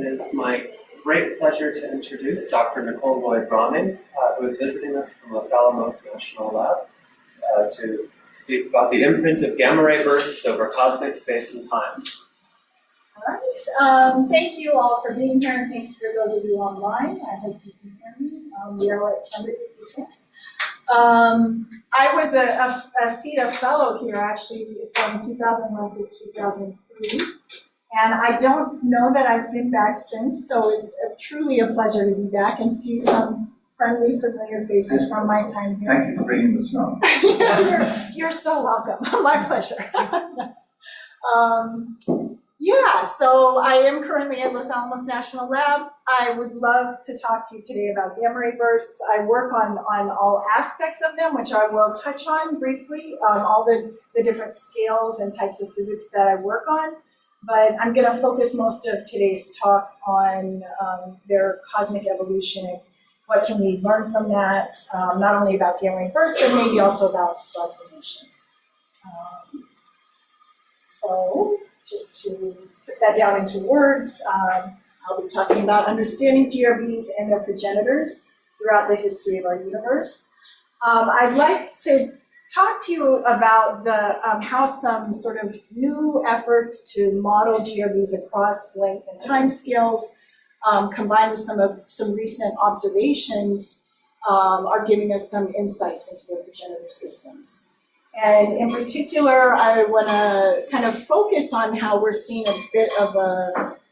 is my great pleasure to introduce Dr. Nicole Lloyd-Ronning, who is visiting us from Los Alamos National Lab to speak about the imprint of gamma ray bursts over cosmic space and time. All right. Thank you all for being here, and thanks for those of you online. I hope you can hear me. We are at somebody who can't. I was a CITA fellow here actually from 2001 to 2003, and I don't know that I've been back since, so it's truly a pleasure to be back and see some friendly, familiar faces from my time here. Thank you for bringing the snow. You're so welcome. My pleasure. Yeah, so I am currently at Los Alamos National Lab. I would love to talk to you today about gamma ray bursts. I work on all aspects of them, which I will touch on briefly, all the different scales and types of physics that I work on. But I'm going to focus most of today's talk on their cosmic evolution and what can we learn from that, not only about gamma ray bursts, but maybe also about star formation. So just to put that down into words, I'll be talking about understanding GRBs and their progenitors throughout the history of our universe. I'd like to talk to you about the how some sort of new efforts to model GRBs across length and time scales, combined with some recent observations, are giving us some insights into their progenitor systems. And in particular, I want to kind of focus on how we're seeing a bit of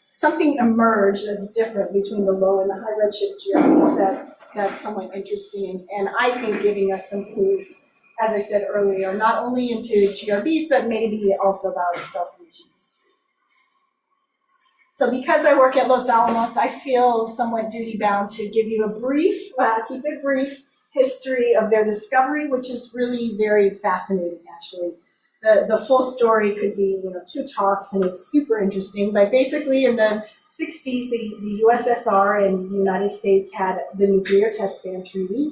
something emerge that's different between the low and the high redshift GRBs that's somewhat interesting, and I think giving us some clues, as I said earlier, not only into GRBs, but maybe also about star formation history. So because I work at Los Alamos, I feel somewhat duty-bound to give you a brief, keep it brief, history of their discovery, which is really very fascinating, actually. The full story could be 2 talks, and it's super interesting. But basically, in the 60s, the USSR and the United States had the Nuclear Test Ban Treaty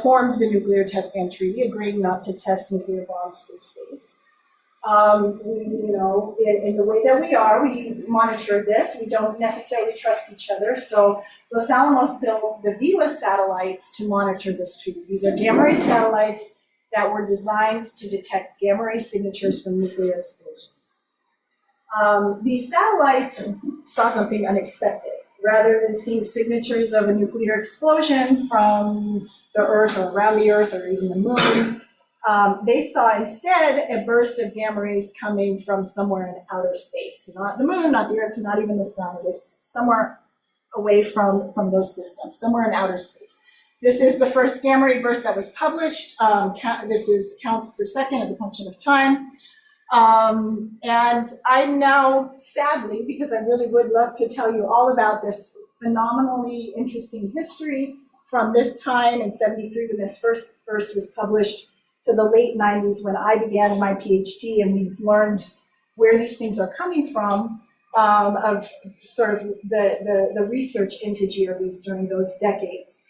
formed the Nuclear Test Ban Treaty, agreeing not to test nuclear bombs to space. In the way that we monitor this. We don't necessarily trust each other. So Los Alamos built the VILA satellites to monitor this treaty. These are gamma ray satellites that were designed to detect gamma ray signatures from nuclear explosions. These satellites saw something unexpected. Rather than seeing signatures of a nuclear explosion from the Earth or around the Earth or even the Moon, they saw instead a burst of gamma rays coming from somewhere in outer space. Not the Moon, not the Earth, not even the Sun. It was somewhere away from those systems, somewhere in outer space. This is the first gamma ray burst that was published. This is counts per second as a function of time. And I'm now, sadly, because I really would love to tell you all about this phenomenally interesting history from this time in '73 when this first burst was published, to the late 90s when I began my PhD, and we learned where these things are coming from, of sort of the research into GRBs during those decades.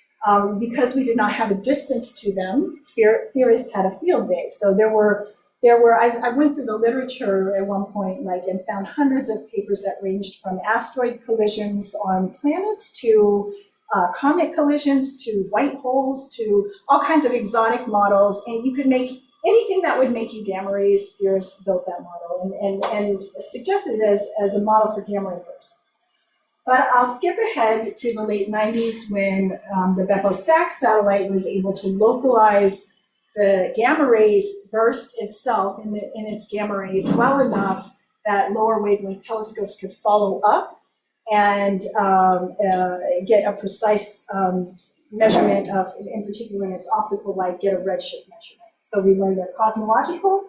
Because we did not have a distance to them, theorists had a field day. So I went through the literature at one point, and found hundreds of papers that ranged from asteroid collisions on planets to comet collisions to white holes to all kinds of exotic models, and you could make anything that would make you gamma rays. Theorists built that model and suggested it as a model for gamma ray bursts. But I'll skip ahead to the late 90s when the Beppo-Sachs satellite was able to localize the gamma rays burst itself in its gamma rays well enough that lower wavelength telescopes could follow up and get a precise measurement of, in particular in its optical light, get a redshift measurement. So we learned they're cosmological.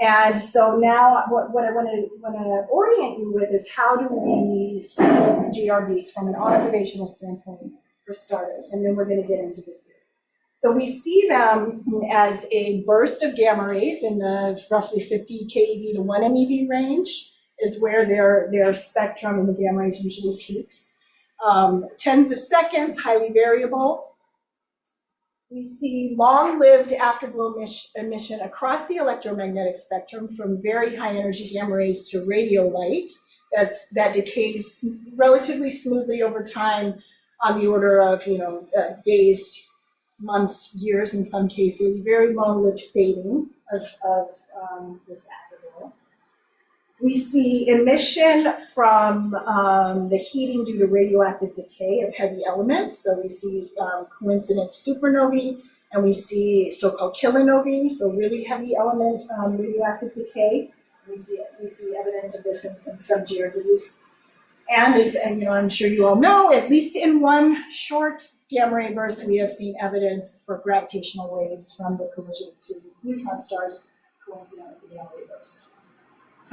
And so now what I want to orient you with is how do we see GRBs from an observational standpoint, for starters, and then we're going to get into the theory. So we see them as a burst of gamma rays in the roughly 50 keV to 1 MeV range is where their spectrum in the gamma rays usually peaks. Tens of seconds, highly variable. We see long-lived afterglow emission across the electromagnetic spectrum from very high energy gamma rays to radio light that decays relatively smoothly over time, on the order of days, months, years in some cases. Very long-lived fading of this afterglow. We see emission from the heating due to radioactive decay of heavy elements. So we see coincident supernovae, and we see so-called kilonovae, so really heavy element radioactive decay. We see evidence of this in some GRBs. And I'm sure you all know, at least in one short gamma ray burst, we have seen evidence for gravitational waves from the collision of two neutron stars coincident with the gamma ray burst.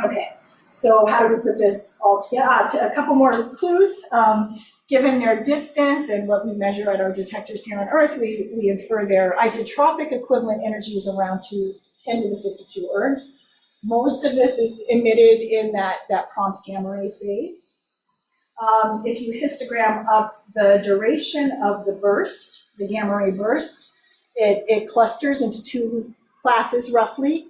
Okay, so how do we put this all together? A couple more clues. Given their distance and what we measure at our detectors here on Earth, we infer their isotropic equivalent energy is around 10 to the 52 ergs. Most of this is emitted in that prompt gamma ray phase. If you histogram up the duration of the burst, the gamma ray burst, it clusters into two classes roughly,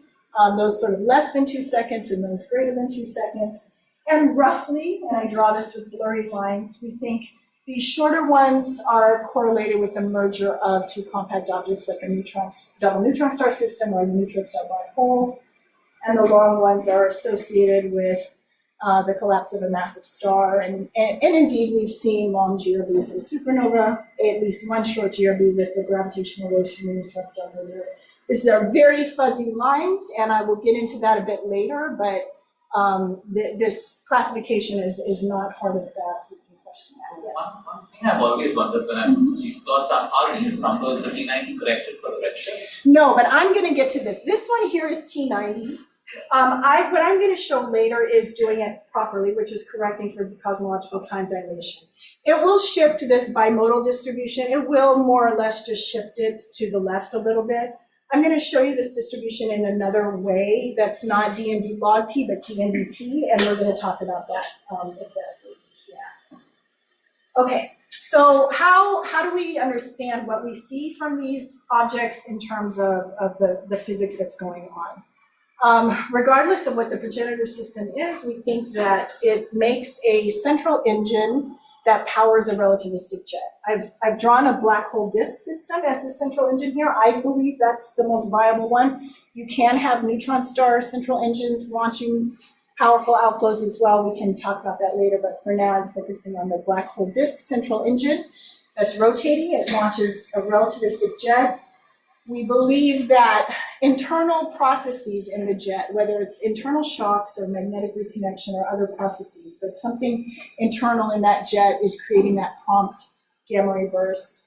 those sort of less than 2 seconds and those greater than 2 seconds. And roughly, and I draw this with blurry lines, we think these shorter ones are correlated with the merger of two compact objects like a double neutron star system or a neutron star black hole. And the long ones are associated with the collapse of a massive star. And indeed, we've seen long GRBs of supernova, at least one short GRB with the gravitational waves from the neutron star merger. These are very fuzzy lines, and I will get into that a bit later, but this classification is not hard and fast. We can question that. So Yes. one thing I've always wondered when I'm these plots are these numbers, the T90 corrected for the redshift? No, but I'm going to get to this. This one here is T90. What I'm going to show later is doing it properly, which is correcting for cosmological time dilation. It will shift this bimodal distribution. It will more or less just shift it to the left a little bit. I'm going to show you this distribution in another way that's not DND log T, but DNDT, and we're going to talk about that exactly. Yeah. Okay, so how do we understand what we see from these objects in terms of the physics that's going on? Regardless of what the progenitor system is, we think that it makes a central engine that powers a relativistic jet. I've drawn a black hole disk system as the central engine here. I believe that's the most viable one. You can have neutron star central engines launching powerful outflows as well. We can talk about that later, but for now I'm focusing on the black hole disk central engine that's rotating. It launches a relativistic jet. We believe that internal processes in the jet, whether it's internal shocks or magnetic reconnection or other processes, but something internal in that jet is creating that prompt gamma ray burst.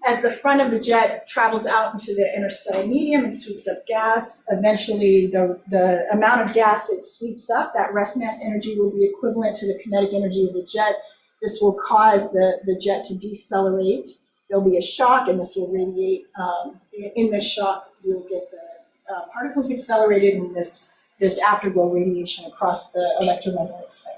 As the front of the jet travels out into the interstellar medium and sweeps up gas, eventually the amount of gas it sweeps up, that rest mass energy will be equivalent to the kinetic energy of the jet. This will cause the jet to decelerate. There'll be a shock, and this will radiate. In this shock, you'll get the particles accelerated and this afterglow radiation across the electromagnetic spectrum.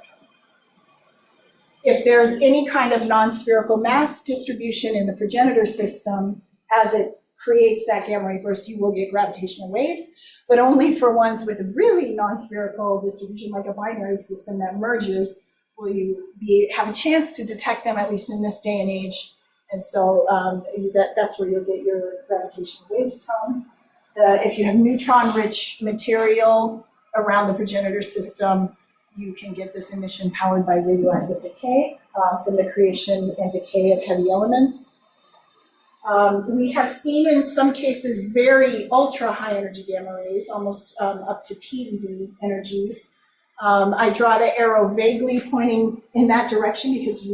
If there's any kind of non-spherical mass distribution in the progenitor system, as it creates that gamma ray burst, you will get gravitational waves, but only for ones with a really non-spherical distribution, like a binary system that merges, will you have a chance to detect them, at least in this day and age. And so that's where you'll get your gravitational waves from. If you have neutron-rich material around the progenitor system, you can get this emission powered by radioactive decay from the creation and decay of heavy elements. We have seen in some cases very ultra-high energy gamma rays, almost up to TeV energies. I draw the arrow vaguely pointing in that direction because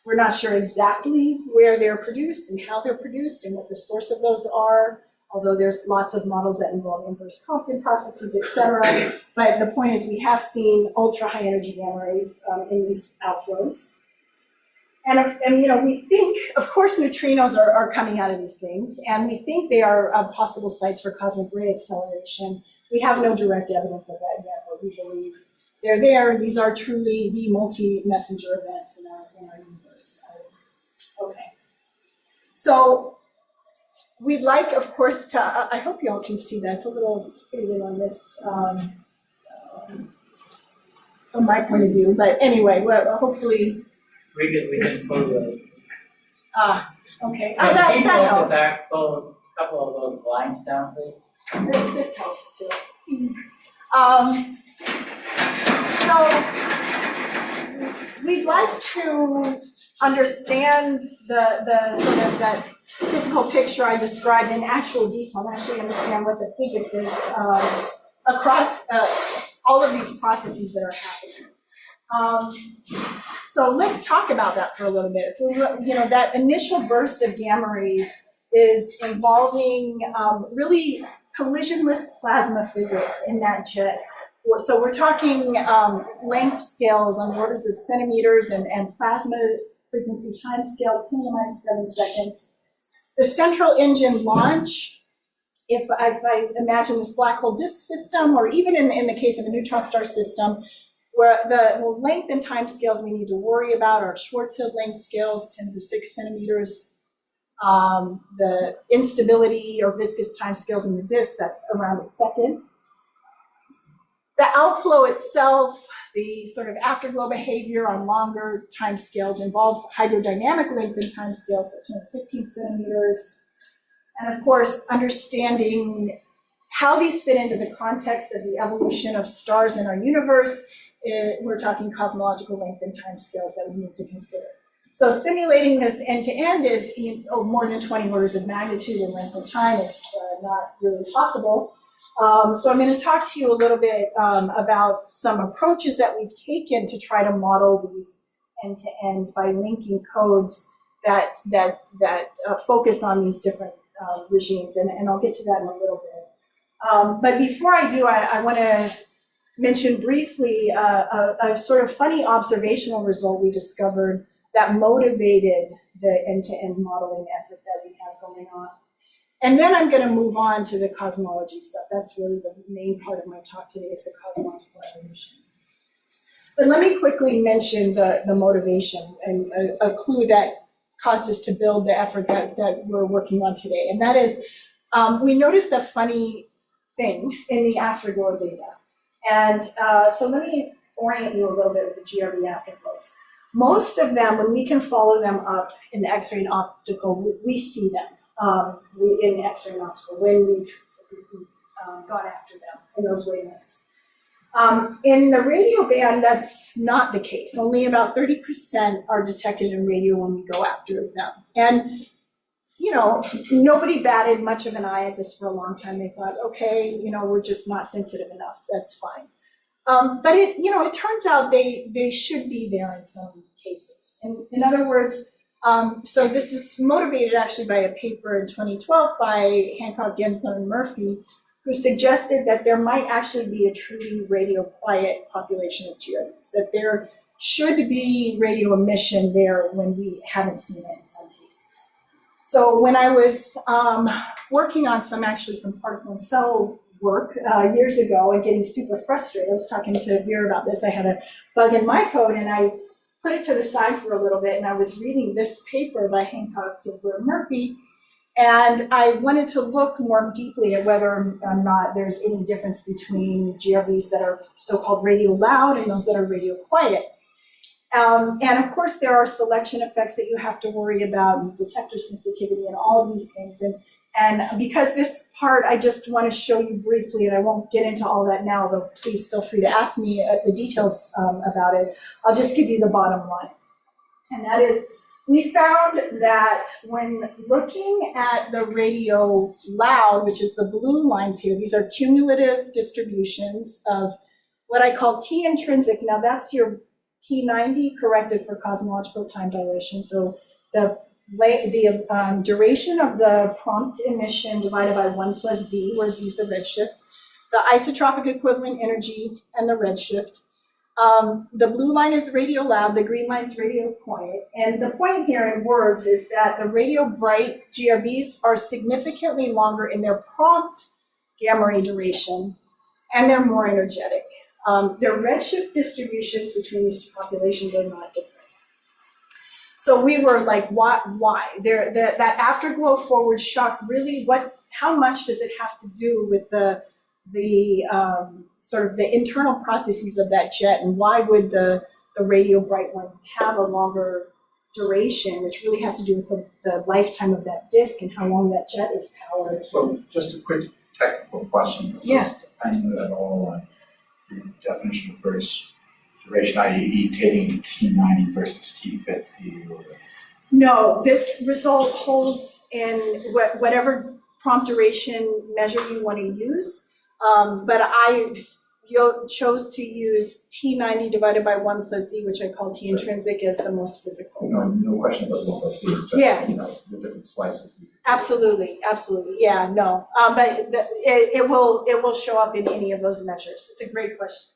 we're not sure exactly where they're produced and how they're produced and what the source of those are, although there's lots of models that involve inverse Compton processes, et cetera. But the point is we have seen ultra-high energy gamma rays in these outflows. And we think, of course, neutrinos are coming out of these things, and we think they are possible sites for cosmic ray acceleration. We have no direct evidence of that yet, but we believe they're there. These are truly the multi-messenger events in our universe. Okay. So we'd like, of course, to, I hope you all can see that. It's a little faded on this. from my point of view. But anyway, well, hopefully, We can pull the. okay, Can that you pull the helps. back, pull a couple of those lines down, please? This helps too. So we'd like to understand the sort of that physical picture I described in actual detail, and actually understand what the physics is across all of these processes that are happening. So let's talk about that for a little bit. You know, that initial burst of gamma rays is involving really collisionless plasma physics in that jet. So we're talking length scales on the orders of centimeters and plasma frequency time scales, 10 to the minus 7 seconds. The central engine launch, if I imagine this black hole disk system, or even in the case of a neutron star system, where the length and time scales we need to worry about are Schwarzschild length scales, 10 to the 6 centimeters. The instability or viscous time scales in the disk, that's around a second. The outflow itself, the sort of afterglow behavior on longer time scales involves hydrodynamic length and time scales, so 10 to 15 centimeters. And of course, understanding how these fit into the context of the evolution of stars in our universe, we're talking cosmological length and time scales that we need to consider. So simulating this end-to-end is more than 20 orders of magnitude in length and time. It's not really possible. So I'm going to talk to you a little bit about some approaches that we've taken to try to model these end-to-end by linking codes that focus on these different regimes, and I'll get to that in a little bit. But before I do, I want to mention briefly a sort of funny observational result we discovered that motivated the end-to-end modeling effort that we have going on. And then I'm going to move on to the cosmology stuff. That's really the main part of my talk today, is the cosmological evolution. But let me quickly mention the motivation and a clue that caused us to build the effort that we're working on today. And that is, we noticed a funny thing in the afterglow data. And so let me orient you a little bit with the GRB afterglows. Most of them, when we can follow them up in the X-ray and optical, we see them in the X-ray and optical when we've gone after them in those wavelengths. In the radio band, that's not the case. Only about 30% are detected in radio when we go after them. And, you know, nobody batted much of an eye at this for a long time. They thought, okay, you know, we're just not sensitive enough. That's fine. But it turns out they should be there in some cases. In other words, so this was motivated actually by a paper in 2012 by Hancock, Gensler, and Murphy, who suggested that there might actually be a truly radio quiet population of GRBs, that there should be radio emission there when we haven't seen it in some cases. So when I was working on some particle and cell work years ago and getting super frustrated, I was talking to Vera about this. I had a bug in my code and I put it to the side for a little bit, and I was reading this paper by Hancock, Gensler, and Murphy, and I wanted to look more deeply at whether or not there's any difference between GRBs that are so-called radio loud and those that are radio quiet. And of course, there are selection effects that you have to worry about, and detector sensitivity, and all of these things. And because this part I just want to show you briefly, and I won't get into all that now, though please feel free to ask me the details about it. I'll just give you the bottom line. And that is, we found that when looking at the radio loud, which is the blue lines here, these are cumulative distributions of what I call T intrinsic. Now that's your T90 corrected for cosmological time dilation. So the duration of the prompt emission divided by 1 plus Z, where Z is the redshift, the isotropic equivalent energy, and the redshift. The blue line is radio loud, the green line is radio quiet. And the point here in words is that the radio bright GRBs are significantly longer in their prompt gamma ray duration, and they're more energetic. Their redshift distributions between these two populations are not different. So we were like, why? That afterglow forward shock, really, how much does it have to do with the sort of the internal processes of that jet, and why would the radio bright ones have a longer duration, which really has to do with the lifetime of that disk and how long that jet is powered. So just a quick technical question. Does this depend at all on the definition of burst duration, i.e. taking T90 versus T50? Or... No, this result holds in whatever prompt duration measure you want to use, but I chose to use T90 divided by 1 plus Z, which I call T intrinsic, as the most physical. No question about 1 plus Z, it's just, the different slices. Absolutely, yeah, no. But it will show up in any of those measures. It's a great question.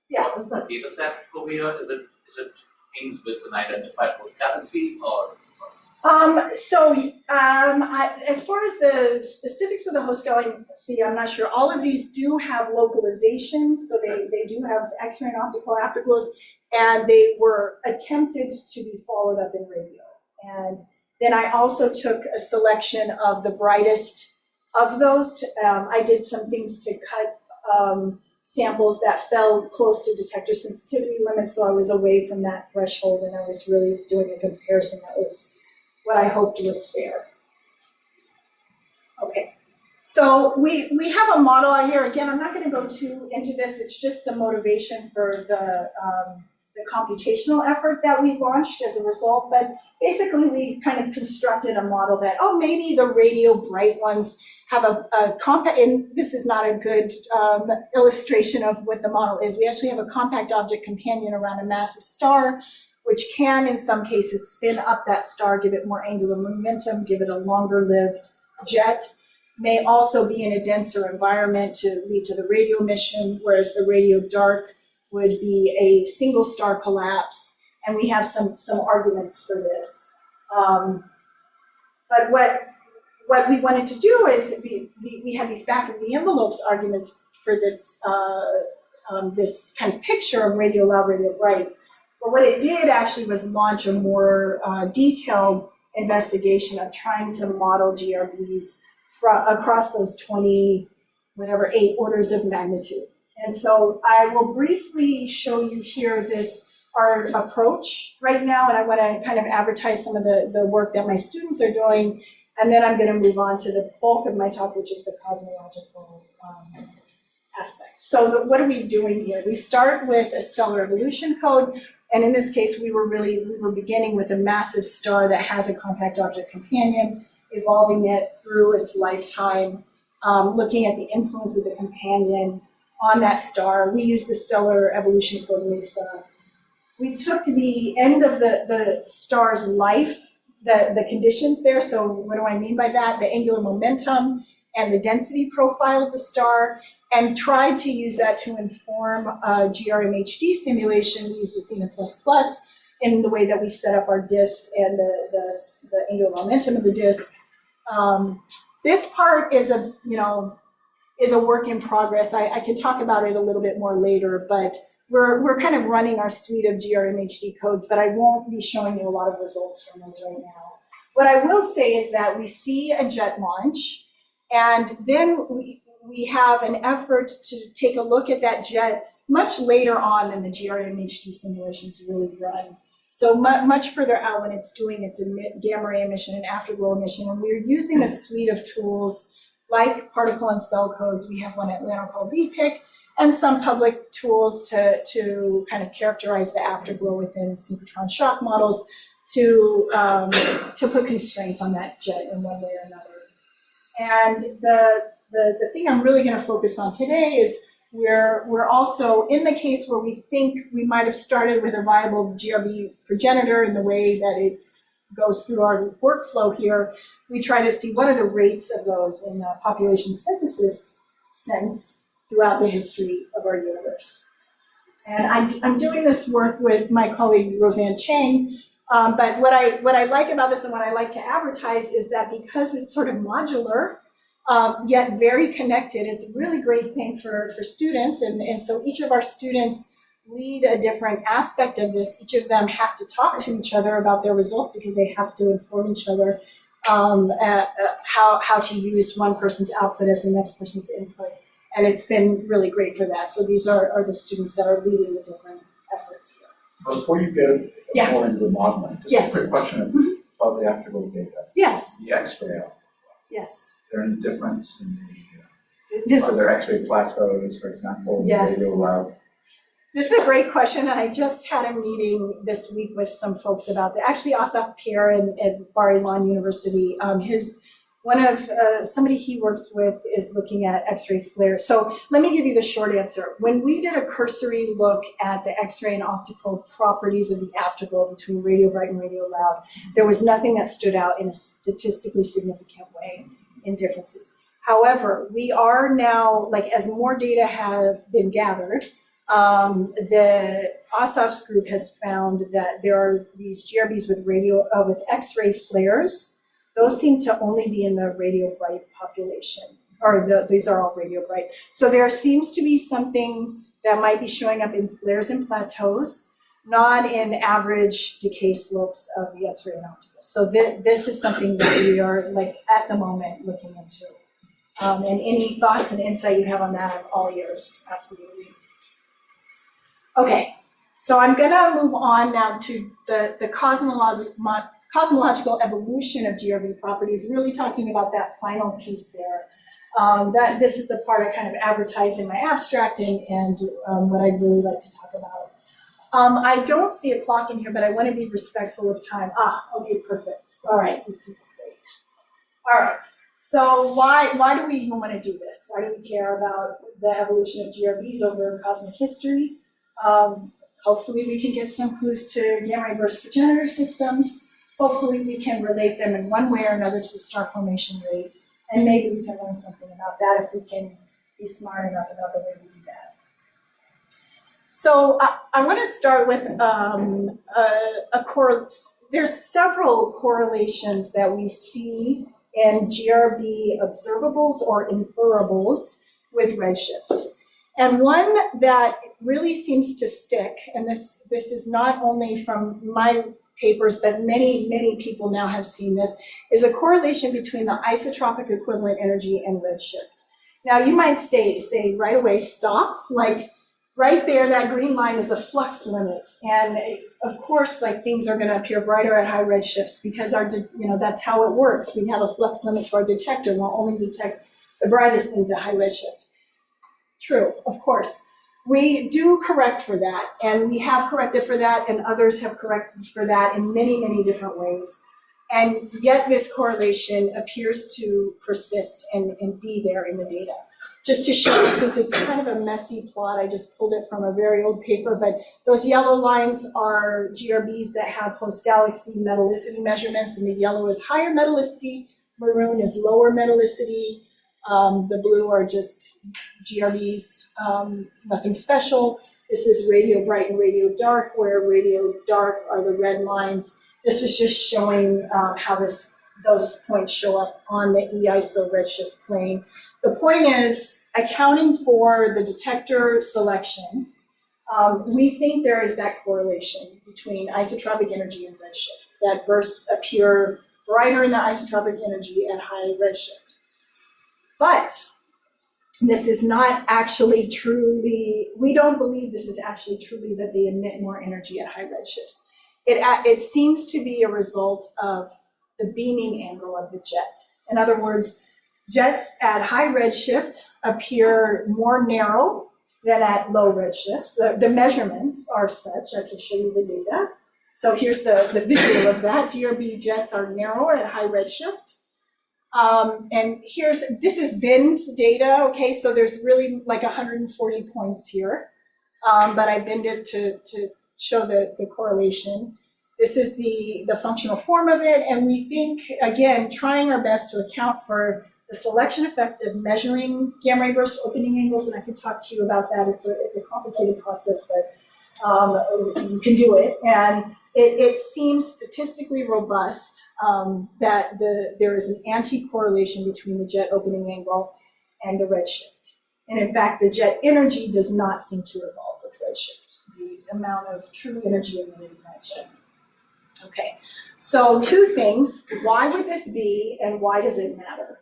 Yeah. What is the data set over here? Is it things with an identified host currency or? As far as the specifics of the host galaxy, I'm not sure. All of these do have localizations, so they do have X-ray and optical afterglows, and they were attempted to be followed up in radio. And then I also took a selection of the brightest of those. I did some things to cut samples that fell close to detector sensitivity limits, so I was away from that threshold, and I was really doing a comparison that was what I hoped was fair. Okay, so we have a model out here. Again, I'm not going to go too into this. It's just the motivation for the computational effort that we launched as a result. But basically, we kind of constructed a model that, maybe the radio bright ones have a compact, and this is not a good illustration of what the model is. We actually have a compact object companion around a massive star, which can, in some cases, spin up that star, give it more angular momentum, give it a longer-lived jet. May also be in a denser environment to lead to the radio emission, whereas the radio dark would be a single star collapse. And we have some arguments for this. But what we wanted to do is we had these back of the envelopes arguments for this this kind of picture of radio loud, radio bright. But what it did actually was launch a more detailed investigation of trying to model GRBs across those 8 orders of magnitude. And so I will briefly show you here our approach right now, and I want to kind of advertise some of the work that my students are doing, and then I'm going to move on to the bulk of my talk, which is the cosmological aspect. So what are we doing here? We start with a stellar evolution code. And in this case, we were beginning with a massive star that has a compact object companion, evolving it through its lifetime, looking at the influence of the companion on that star. We used the stellar evolution code LISA. We took the end of the star's life, the conditions there. So what do I mean by that? The angular momentum and the density profile of the star, and tried to use that to inform a GRMHD simulation. We used Athena++ in the way that we set up our disk and the angular momentum of the disk. This part is a work in progress. I can talk about it a little bit more later, but we're kind of running our suite of GRMHD codes, but I won't be showing you a lot of results from those right now. What I will say is that we see a jet launch, and then we have an effort to take a look at that jet much later on than the GRMHD simulations really run. So much further out when it's doing its gamma ray emission and afterglow emission. And we're using a suite of tools like particle and cell codes. We have one at LANL called VPIC, and some public tools to kind of characterize the afterglow within synchrotron shock models to put constraints on that jet in one way or another. And the thing I'm really going to focus on today is we're also, in the case where we think we might have started with a viable GRB progenitor in the way that it goes through our workflow here, we try to see what are the rates of those in the population synthesis sense throughout the history of our universe. And I'm doing this work with my colleague Roseanne Chang, but what I like about this and what I like to advertise is that because it's sort of modular, yet very connected, it's a really great thing for students. And so each of our students lead a different aspect of this. Each of them have to talk to each other about their results because they have to inform each other how to use one person's output as the next person's input. And it's been really great for that. So these are the students that are leading the different efforts here. Before you get Yeah. more into the modeling, just Yes. a quick question about the afterglow data. Yes, The X-ray, is yes. there any difference in This, are there X-ray plateaus, for example, in Yes. the radio lab? This is a great question, and I just had a meeting this week with some folks about that. Actually, Asaf Pierre at Bar-Ilan University, somebody he works with is looking at X-ray flares. So let me give you the short answer. When we did a cursory look at the X-ray and optical properties of the afterglow between radio bright and radio loud, there was nothing that stood out in a statistically significant way in differences. However, we are now, like as more data have been gathered, the Asaf's group has found that there are these GRBs with X-ray flares. Those seem to only be in the radio bright population, these are all radio bright. So there seems to be something that might be showing up in flares and plateaus, not in average decay slopes of the X-ray and optical. So this is something that we are like at the moment looking into. And any thoughts and insight you have on that, I'm all yours, absolutely. Okay, so I'm gonna move on now to the cosmological evolution of GRB properties, really talking about that final piece there. This is the part I kind of advertised in my abstract and what I'd really like to talk about. I don't see a clock in here, but I want to be respectful of time. Okay, perfect. All right, this is great. All right, so why do we even want to do this? Why do we care about the evolution of GRBs over cosmic history? Hopefully we can get some clues to gamma ray burst progenitor systems. Hopefully we can relate them in one way or another to the star formation rate. And maybe we can learn something about that if we can be smart enough about the way we do that. So I want to start with there's several correlations that we see in GRB observables or inferables with redshift. And one that really seems to stick, and this is not only from my papers, but many people now have seen this, is a correlation between the isotropic equivalent energy and redshift. Now you might say right away, stop, like right there, that green line is a flux limit. And of course, like things are gonna appear brighter at high redshifts because that's how it works. We have a flux limit to our detector. We'll only detect the brightest things at high redshift. True, of course. We do correct for that, and we have corrected for that, and others have corrected for that in many different ways. And yet this correlation appears to persist and be there in the data. Just to show you, since it's kind of a messy plot, I just pulled it from a very old paper, but those yellow lines are GRBs that have post-galaxy metallicity measurements, and the yellow is higher metallicity, maroon is lower metallicity, the blue are just GRBs, nothing special. This is radio bright and radio dark, where radio dark are the red lines. This was just showing how those points show up on the E-ISO redshift plane. The point is, accounting for the detector selection, we think there is that correlation between isotropic energy and redshift, that bursts appear brighter in the isotropic energy at high redshift. But this is not actually truly, we don't believe this is actually truly that they emit more energy at high redshifts. It seems to be a result of the beaming angle of the jet. In other words, jets at high redshift appear more narrow than at low redshifts. The measurements are such, I can show you the data. So here's the visual of that. GRB jets are narrower at high redshift. And this is binned data, okay, so there's really like 140 points here, but I binned it to show the correlation. This is the functional form of it, and we think, again, trying our best to account for the selection effect of measuring gamma ray burst opening angles, and I can talk to you about that. It's a complicated process, but you can do it. And it seems statistically robust that there is an anti-correlation between the jet opening angle and the redshift. And in fact, the jet energy does not seem to evolve with redshift, the amount of true energy emitted by a jet. Okay, so two things. Why would this be, and why does it matter?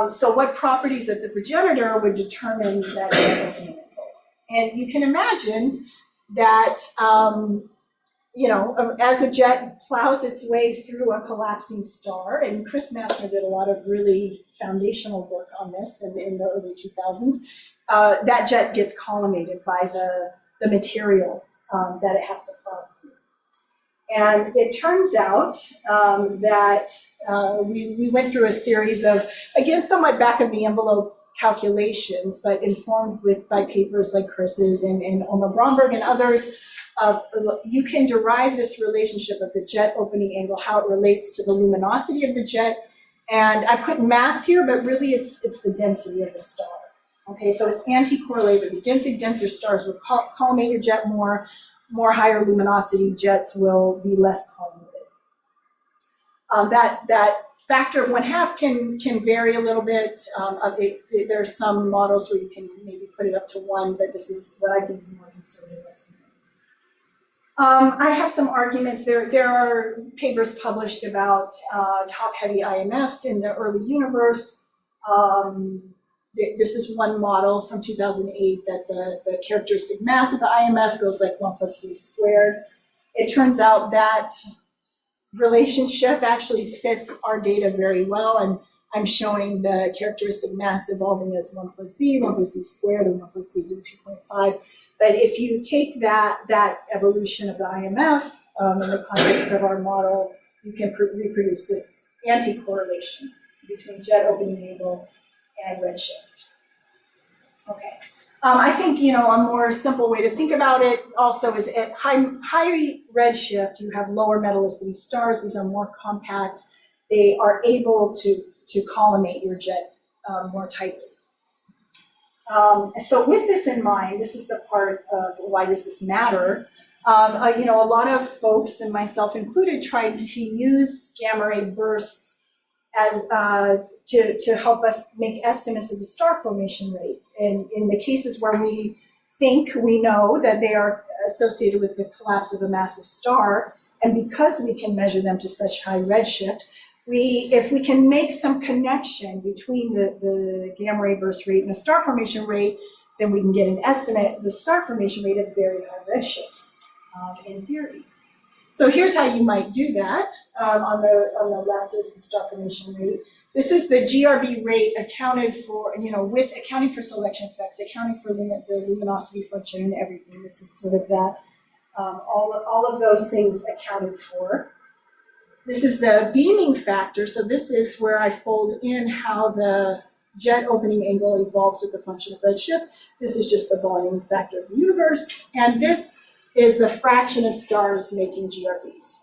So what properties of the progenitor would determine that jet opening angle? And you can imagine that, as the jet plows its way through a collapsing star, and Chris Matzner did a lot of really foundational work on this in the early 2000s, that jet gets collimated by the material that it has to plow through. And it turns out that we went through a series of, again, somewhat back of the envelope calculations, but informed by papers like Chris's and Omar Bromberg and others. You can derive this relationship of the jet opening angle, how it relates to the luminosity of the jet. And I put mass here, but really it's the density of the star. Okay, so it's anti-correlated. The denser stars will collimate your jet more higher luminosity jets will be less collimated. That factor of 1/2 can vary a little bit. There are some models where you can maybe put it up to 1, but this is what I think is more conservative estimate. I have some arguments. There are papers published about top-heavy IMFs in the early universe. This is one model from 2008 that the characteristic mass of the IMF goes like 1 + c squared. It turns out that relationship actually fits our data very well, and I'm showing the characteristic mass evolving as 1 + c, 1 + c squared, and 1 + c to the 2.5. But if you take that evolution of the IMF in the context of our model, you can reproduce this anti-correlation between jet opening angle and redshift. Okay. I think, a more simple way to think about it also is at high redshift, you have lower metallicity stars. These are more compact. They are able to collimate your jet more tightly. So with this in mind, this is the part of why does this matter? A lot of folks, and myself included, tried to use gamma ray bursts as to help us make estimates of the star formation rate. And in the cases where we think we know that they are associated with the collapse of a massive star, and because we can measure them to such high redshift, if we can make some connection between the gamma ray burst rate and the star formation rate, then we can get an estimate of the star formation rate at very high redshifts, in theory. So here's how you might do that. On the left is the star formation rate. This is the GRB rate accounted for, with accounting for selection effects, accounting for the luminosity function and everything. This is sort of that, all of those things accounted for. This is the beaming factor. So this is where I fold in how the jet opening angle evolves with the function of redshift. This is just the volume factor of the universe. And this is the fraction of stars making GRBs.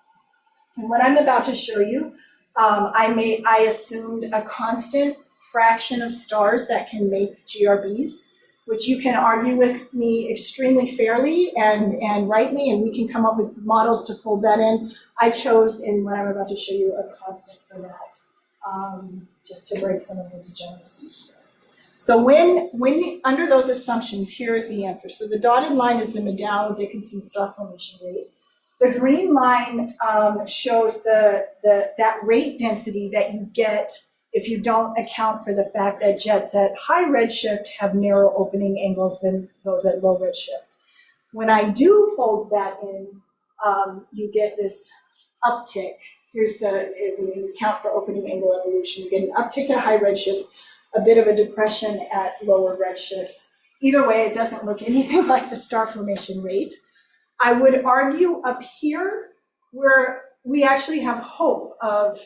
And what I'm about to show you, I assumed a constant fraction of stars that can make GRBs, which you can argue with me extremely fairly and rightly, and we can come up with models to fold that in. I chose, in what I'm about to show you, a constant for that, just to break some of the degeneracies here. So when under those assumptions, here is the answer. So the dotted line is the McDowell-Dickinson star formation rate. The green line shows that rate density that you get if you don't account for the fact that jets at high redshift have narrow opening angles than those at low redshift. When I do fold that in, you get this uptick. Here's when you account for opening angle evolution, you get an uptick at high redshifts, a bit of a depression at lower redshifts. Either way, it doesn't look anything like the star formation rate. I would argue up here where we actually have hope of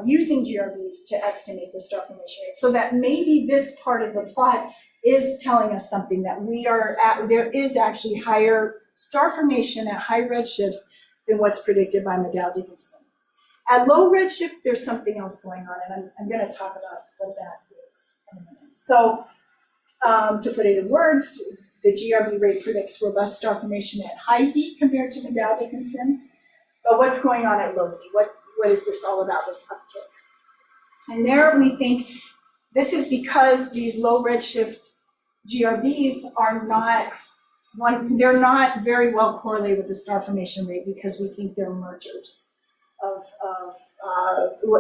using GRBs to estimate the star formation rate, so that maybe this part of the plot is telling us something, that there is actually higher star formation at high redshifts than what's predicted by McDowell-Dickinson. At low redshift, there's something else going on, and I'm going to talk about what that is in a minute. So to put it in words, the GRB rate predicts robust star formation at high Z compared to McDowell-Dickinson. But what's going on at low Z? What is this all about, this uptick? And there we think this is because these low redshift GRBs are they're not very well correlated with the star formation rate because we think they're mergers.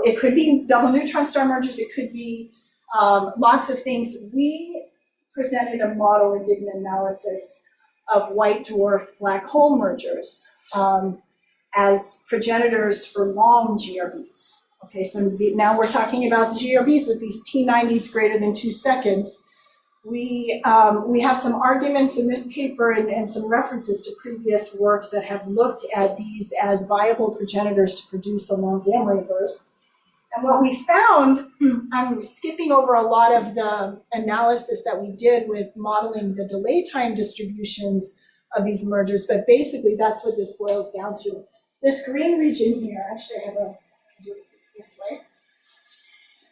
it could be double neutron star mergers, it could be lots of things. We presented a model and did an analysis of white dwarf black hole mergers as progenitors for long GRBs. Okay, so now we're talking about the GRBs with these T90s greater than 2 seconds. We have some arguments in this paper and some references to previous works that have looked at these as viable progenitors to produce a long gamma ray burst. And what we found, I'm skipping over a lot of the analysis that we did with modeling the delay time distributions of these mergers, but basically that's what this boils down to. This green region here, actually I have do it this way.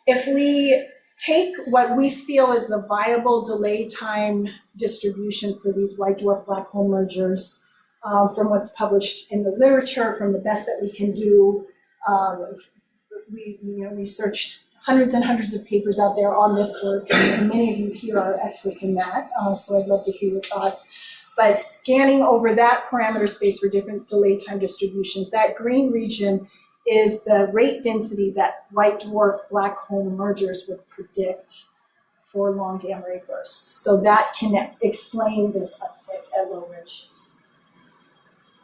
If we take what we feel is the viable delay time distribution for these white dwarf black hole mergers from what's published in the literature, from the best that we can do, we searched hundreds and hundreds of papers out there on this work, and many of you here are experts in that, so I'd love to hear your thoughts. But scanning over that parameter space for different delay time distributions, that green region is the rate density that white dwarf black hole mergers would predict for long gamma ray bursts. So that can explain this uptick at low redshifts.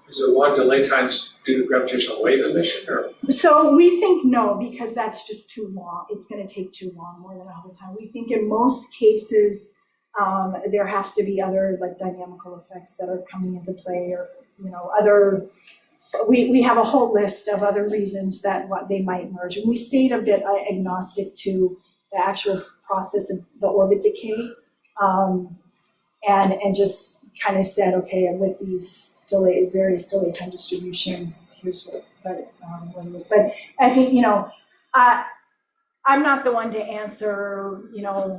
Is it long delay times due to gravitational wave emission, or? So we think no, because that's just too long. It's going to take too long, more than a whole time. We think in most cases there has to be other like dynamical effects that are coming into play, or other. We have a whole list of other reasons that what they might merge, and we stayed a bit agnostic to the actual process of the orbit decay, and just kind of said, okay, with these various delay time distributions, here's what it is. But I think I'm not the one to answer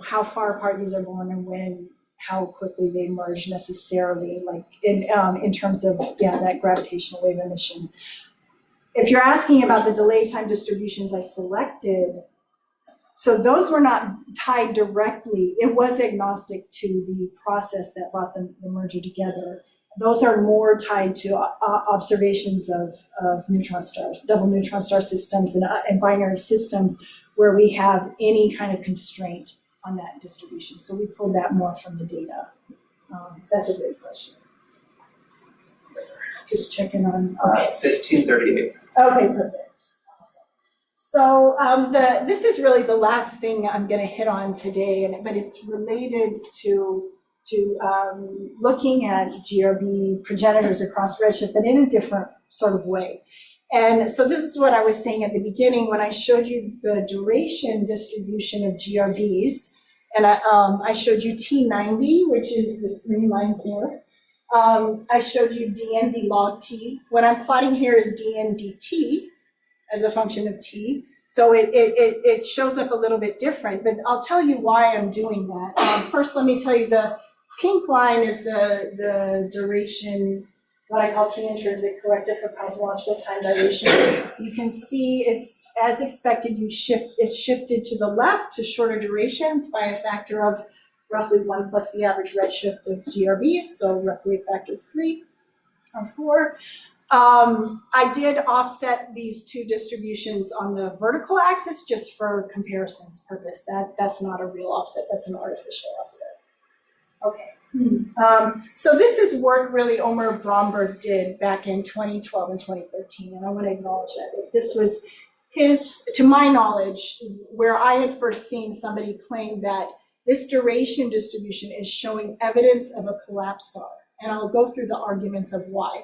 how far apart these are going and when, how quickly they merge necessarily, like in terms of that gravitational wave emission. If you're asking about the delay time distributions I selected, so those were not tied directly. It was agnostic to the process that brought the merger together. Those are more tied to observations of neutron stars, double neutron star systems and binary systems where we have any kind of constraint on that distribution. So we pulled that more from the data. That's a great question. Just checking on. Okay. 1538. Okay, perfect. Awesome. So this is really the last thing I'm going to hit on today, but it's related to looking at GRB progenitors across redshift, but in a different sort of way. And so this is what I was saying at the beginning when I showed you the duration distribution of GRBs. And I showed you T90, which is this green line here. I showed you DND log T. What I'm plotting here is DNDT as a function of T. So it shows up a little bit different, but I'll tell you why I'm doing that. First, let me tell you the pink line is the duration, what I call T intrinsic corrected for cosmological time dilation. You can see it's, as expected, it's shifted to the left to shorter durations by a factor of roughly 1 plus the average redshift of GRBs, so roughly a factor of 3 or 4. I did offset these two distributions on the vertical axis just for comparison's purpose. That's not a real offset, that's an artificial offset. Okay. So this is work really Omer Bromberg did back in 2012 and 2013, and I want to acknowledge that. This was his, to my knowledge, where I had first seen somebody claim that this duration distribution is showing evidence of a collapsar, and I'll go through the arguments of why.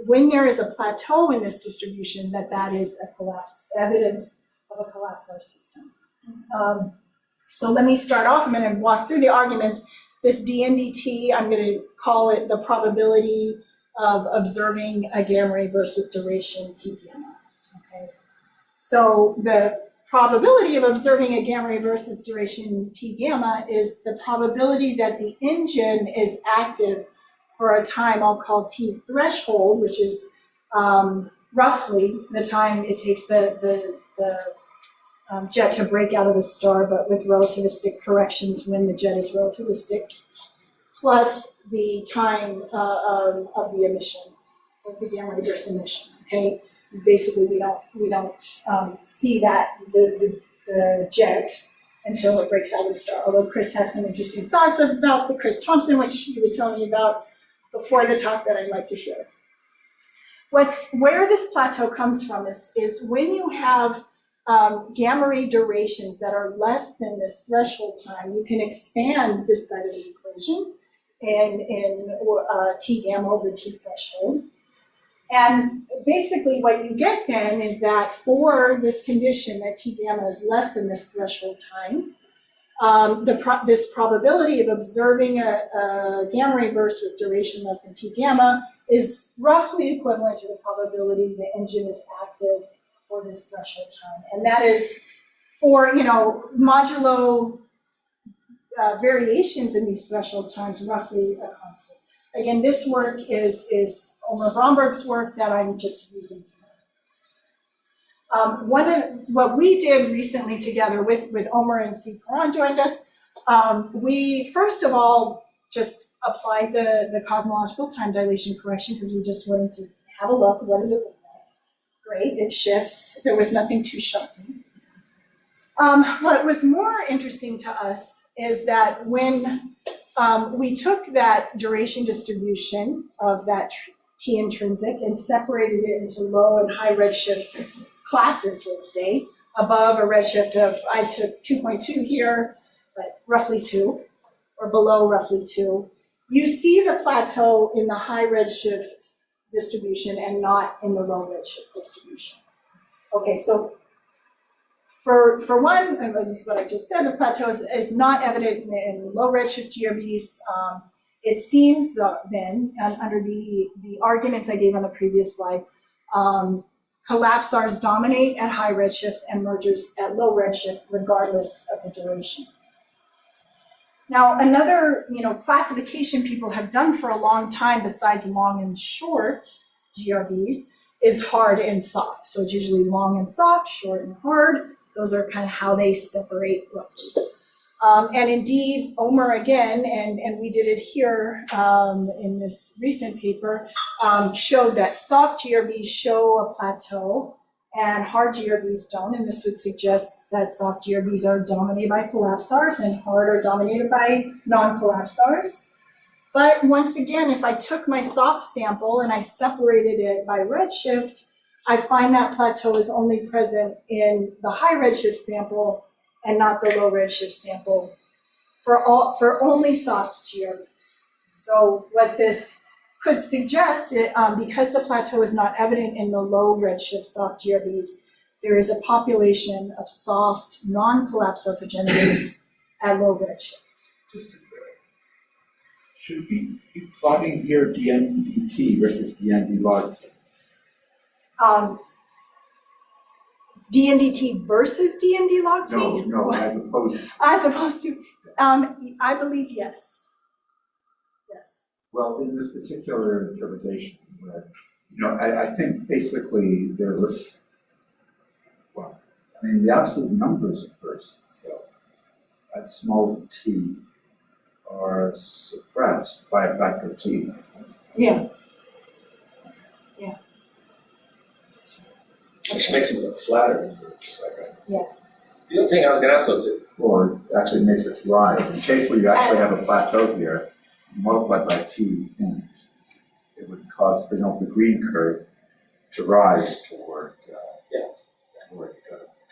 When there is a plateau in this distribution, that is a collapse, evidence of a collapsar system. So let me start off. I'm going to walk through the arguments. This DNDT, I'm going to call it the probability of observing a gamma ray burst with duration T gamma. Okay. So the probability of observing a gamma ray burst with duration T gamma is the probability that the engine is active for a time I'll call T threshold, which is roughly the time it takes the jet to break out of the star, but with relativistic corrections when the jet is relativistic, plus the time of the emission, of the gamma ray burst emission, okay? basically we don't see the jet until it breaks out of the star. Although Chris has some interesting thoughts about the Chris Thompson, which he was telling me about before the talk that I'd like to hear. Where this plateau comes from is when you have gamma ray durations that are less than this threshold time, you can expand this side of the equation in T gamma over T threshold. And basically what you get then is that for this condition that T gamma is less than this threshold time, this probability of observing a gamma ray burst with duration less than T gamma is roughly equivalent to the probability the engine is active for this threshold time. And that is for, modulo variations in these threshold times, roughly a constant. Again, this work is Omer Bromberg's work that I'm just using. What we did recently together with Omer and Steve Perron joined us, we first of all just applied the cosmological time dilation correction because we just wanted to have a look. What does it look like? Great, it shifts. There was nothing too shocking. What was more interesting to us is that when we took that duration distribution of that T intrinsic and separated it into low and high redshift classes, let's say, above a redshift of, I took 2.2 here, but roughly 2, or below roughly 2, you see the plateau in the high redshift distribution and not in the low redshift distribution. Okay, so for one, and this is what I just said, the plateau is not evident in low redshift GRBs. It seems then, under the arguments I gave on the previous slide, collapsars dominate at high redshifts and mergers at low redshift, regardless of the duration. Now, another classification people have done for a long time, besides long and short GRBs, is hard and soft. So it's usually long and soft, short and hard. Those are kind of how they separate roughly. And indeed, Omer again, and we did it here in this recent paper, showed that soft GRBs show a plateau and hard GRBs don't. And this would suggest that soft GRBs are dominated by collapsars and hard are dominated by non-collapsars. But once again, if I took my soft sample and I separated it by redshift, I find that plateau is only present in the high redshift sample and not the low redshift sample for only soft GRBs. So what this could suggest, because the plateau is not evident in the low redshift soft GRBs, there is a population of soft non-collapsar progenitors at low redshift. Just to should we be plotting here DNDT versus DND log T? DNDT versus DND log T? No, as opposed to. As opposed to, I believe yes. Yes. Well, in this particular interpretation, I think basically there was, the absolute numbers of bursts, though, at small t are suppressed by a factor of t. Yeah. Which makes it look flatter. Right? Yeah. The other thing I was going to ask though is, Or actually makes it rise. In case where you actually have a plateau here, multiplied by t in it would cause the green curve to rise toward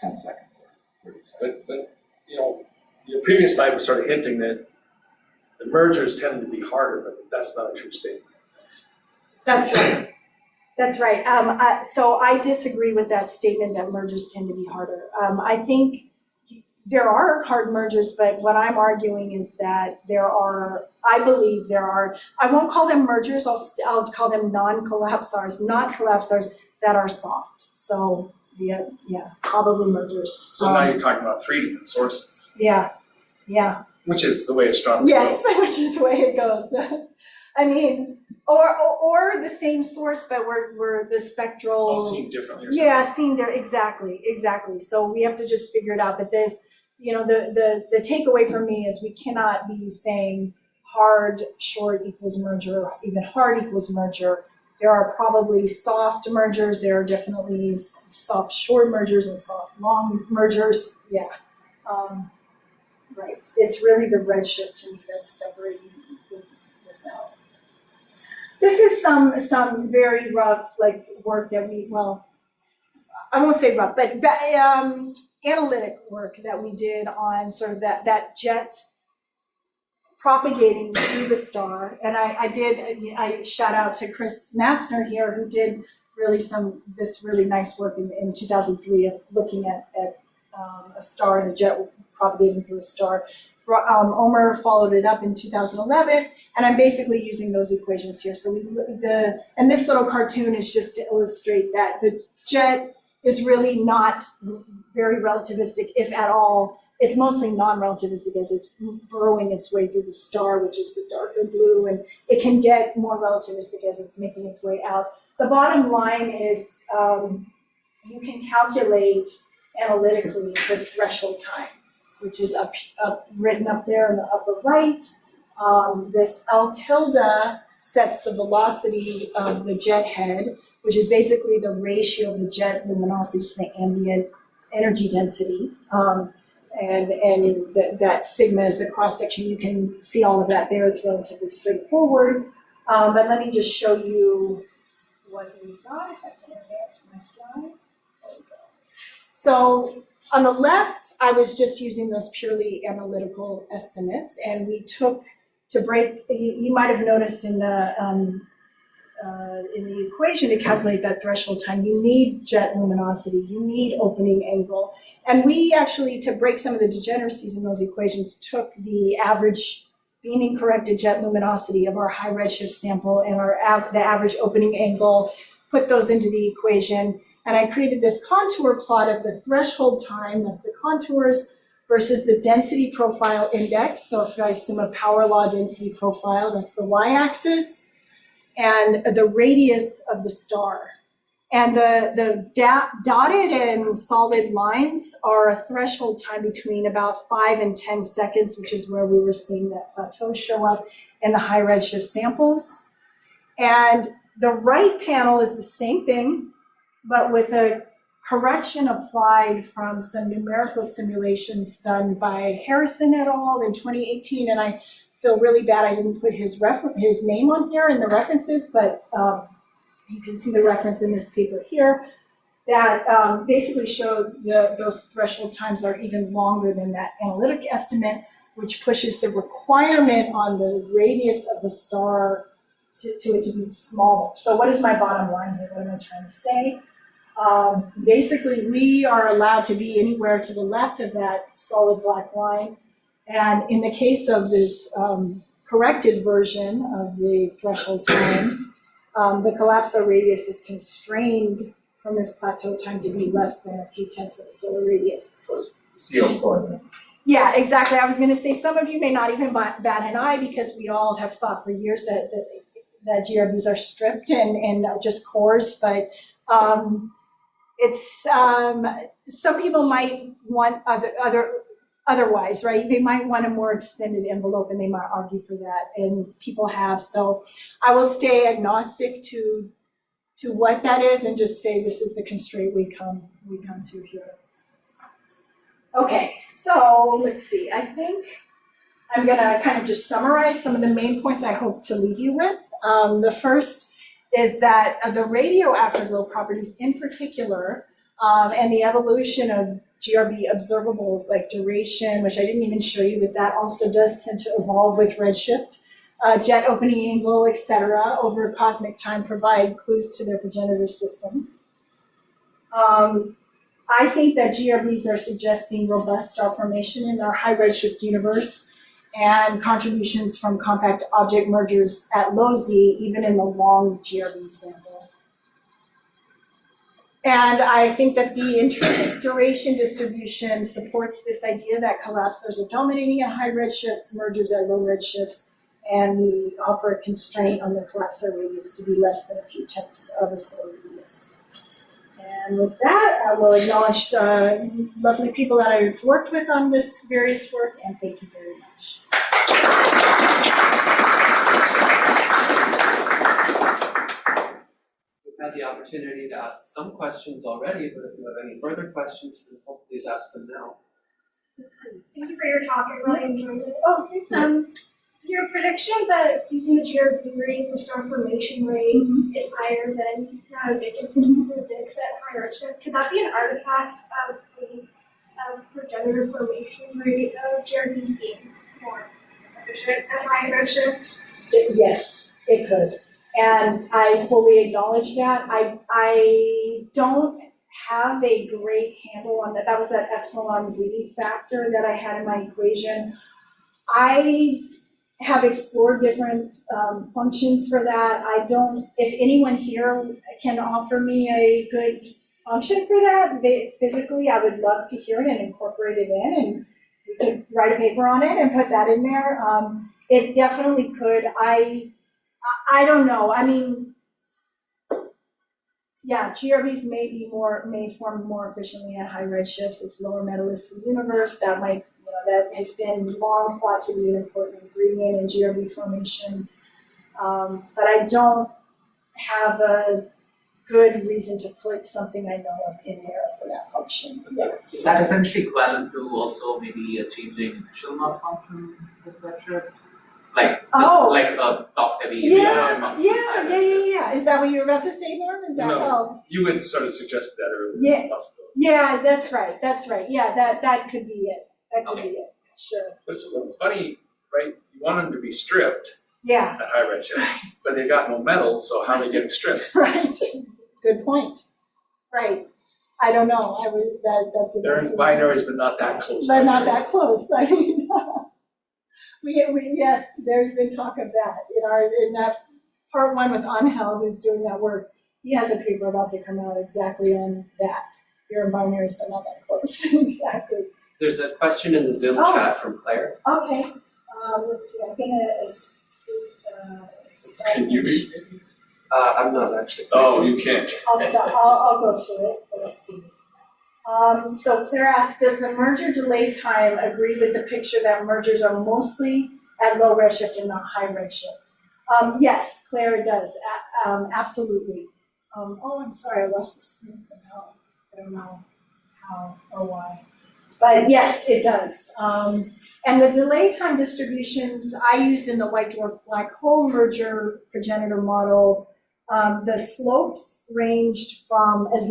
10 seconds or 30 seconds. but your previous slide was sort of hinting that the mergers tend to be harder, but that's not a true statement. That's right. That's right. So I disagree with that statement that mergers tend to be harder. I think there are hard mergers, but what I'm arguing is that I believe there are, I won't call them mergers, I'll call them non-collapsars, not collapsars that are soft. So yeah, probably mergers. So now you're talking about 3 different sources. Yeah. Which is the way astronomy Yes, goes. which is the way it goes. I mean, or the same source, but we're the spectral. All seen differently or something. Yeah, seen exactly. So we have to just figure it out. But this, the takeaway for me is we cannot be saying hard short equals merger, or even hard equals merger. There are probably soft mergers. There are definitely soft short mergers and soft long mergers. Yeah. Right. It's really the redshift to me that's separating this out. This is some very rough work that I won't say rough, but analytic work that we did on sort of that jet propagating through the star. And I shout out to Chris Matzner here, who did this really nice work in 2003 of looking at a star and a jet propagating through a star. Omer followed it up in 2011, and I'm basically using those equations here. So and this little cartoon is just to illustrate that the jet is really not very relativistic, if at all. It's mostly non-relativistic as it's burrowing its way through the star, which is the darker blue, and it can get more relativistic as it's making its way out. The bottom line is you can calculate analytically this threshold time, which is written up there in the upper right. This L tilde sets the velocity of the jet head, which is basically the ratio of the jet luminosity to the ambient energy density. And that sigma is the cross section. You can see all of that there. It's relatively straightforward. But let me just show you what we got. If I can advance my slide. There we go. So on the left, I was just using those purely analytical estimates, and we took to break. You might have noticed in the equation to calculate that threshold time, you need jet luminosity, you need opening angle. And we actually, to break some of the degeneracies in those equations, took the average beaming corrected jet luminosity of our high redshift sample and the average opening angle, put those into the equation, and I created this contour plot of the threshold time, that's the contours, versus the density profile index. So if I assume a power law density profile, that's the y-axis, and the radius of the star. And the dotted and solid lines are a threshold time between about 5 and 10 seconds, which is where we were seeing that plateau show up in the high redshift samples. And the right panel is the same thing, but with a correction applied from some numerical simulations done by Harrison et al. In 2018. And I feel really bad I didn't put his name on here in the references, but you can see the reference in this paper here that basically showed those threshold times are even longer than that analytic estimate, which pushes the requirement on the radius of the star to it to be smaller. So what is my bottom line here? What am I trying to say? Basically, we are allowed to be anywhere to the left of that solid black line. And in the case of this corrected version of the threshold time, the collapsar radius is constrained from this plateau time to be less than a few tenths of a solar radius. So it's CO4 then. Yeah, exactly. I was going to say some of you may not even bat an eye because we all have thought for years that GRBs are stripped and just cores, but it's some people might want otherwise, right? They might want a more extended envelope, and they might argue for that, and people have. So I will stay agnostic to what that is, and just say this is the constraint we come to here. Okay, so let's see. I think I'm going to kind of just summarize some of the main points I hope to leave you with. The first is that the radio afterglow properties in particular, and the evolution of GRB observables like duration, which I didn't even show you, but that also does tend to evolve with redshift, jet opening angle, etc., over cosmic time provide clues to their progenitor systems. I think that GRBs are suggesting robust star formation in our high redshift universe and contributions from compact object mergers at low Z, even in the long GRB sample. And I think that the intrinsic duration distribution supports this idea that collapsars are dominating at high redshifts, mergers at low redshifts, and we offer a constraint on the collapsar radius to be less than a few tenths of a solar radius. And with that, I will acknowledge the lovely people that I've worked with on this various work, and thank you very much. the opportunity to ask some questions already, but if you have any further questions, please ask them now. Thank you for your talk. I really enjoyed it. Oh, thank you. Your prediction that using the GRB rate, the star formation rate, is higher than Dickinson predicts at high redshift, could that be an artifact of the progenitor formation rate of GRBs being more efficient at high redshifts? Yes, it could. And I fully acknowledge that. I don't have a great handle on that. That was that epsilon z factor that I had in my equation. I have explored different functions for that. I don't, if anyone here can offer me a good function for that, physically, I would love to hear it and incorporate it in, and we could write a paper on it and put that in there. It definitely could. I don't know. I mean, yeah, GRBs may form more efficiently at high redshifts. It's lower metallicity universe. That might, that has been long thought to be an important ingredient in GRB formation. But I don't have a good reason to put something I know of in there for that function. Yeah. Is that essentially equivalent to also maybe a changing initial mass function, etc.? Like a top heavy mass function? Yeah. Is that what you were about to say, Norm? Is that You would sort of suggest that earlier as a possibility. Yeah, that's right. Yeah, that could be it. That could be it. Sure. But it's funny, right? You want them to be stripped Yeah. at high redshift, but they've got no metals, so how are they getting stripped? Right. Good point. Right. I don't know. That's a They're in binaries, but not that close. But not that close. I mean, yes, there's been talk of that in that part one with Angel, who's doing that work. He has a paper about to come out exactly on that. You're in binaries, but not that close. Exactly. There's a question in the Zoom chat from Claire. Okay. Let's see. I'm gonna. Can you read? I'm not actually. Oh, you can't. I'll stop. I'll go to it. Let's see. So Claire asks, does the merger delay time agree with the picture that mergers are mostly at low redshift and not high redshift? Yes, Claire, it does. Absolutely. I'm sorry, I lost the screen somehow. I don't know how or why. But yes, it does. And the delay time distributions I used in the white dwarf black hole merger progenitor model, the slopes ranged from as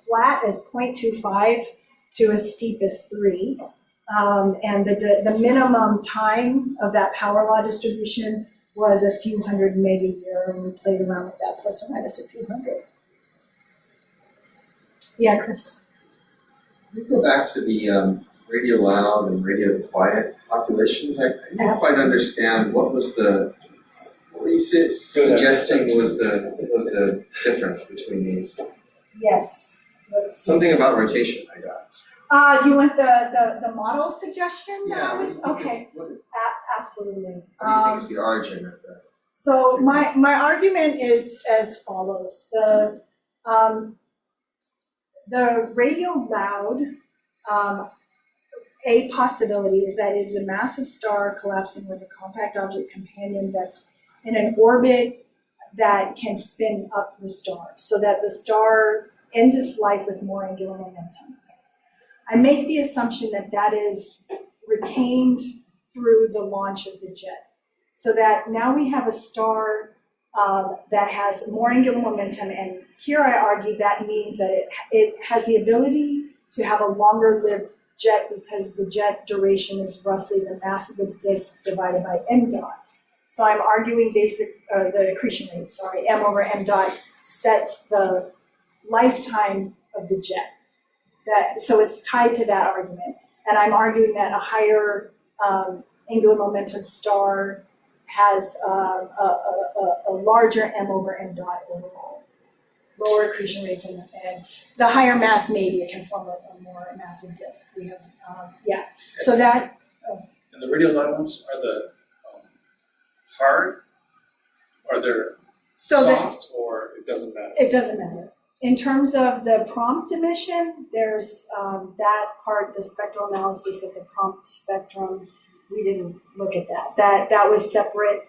flat as 0.25 to as steep as 3. And the minimum time of that power law distribution was a few hundred meg a year, and we played around with that, plus or minus a few hundred. Yeah, Chris. Can we go back to the radio loud and radio quiet populations? I didn't quite understand what were you suggesting was the difference between these? Yes. Something about rotation I got. You want the model suggestion? Yeah. Okay. Absolutely. What do you think is the origin of that? So my argument is as follows. The radio loud, a possibility is that it is a massive star collapsing with a compact object companion that's in an orbit that can spin up the star, so that the star ends its life with more angular momentum. I make the assumption that that is retained through the launch of the jet, so that now we have a star that has more angular momentum, and here I argue that means that it has the ability to have a longer lived jet because the jet duration is roughly the mass of the disk divided by m dot. So I'm arguing the accretion rate, m over m dot sets the lifetime of the jet. So it's tied to that argument. And I'm arguing that a higher angular momentum star has a larger m over m dot overall, lower accretion rates, and the higher mass maybe it can form a more massive disk. We have, so that. And the radio loud ones are the hard, are they soft, or it doesn't matter? It doesn't matter. In terms of the prompt emission, there's that part, the spectral analysis of the prompt spectrum. We didn't look at that. That was separate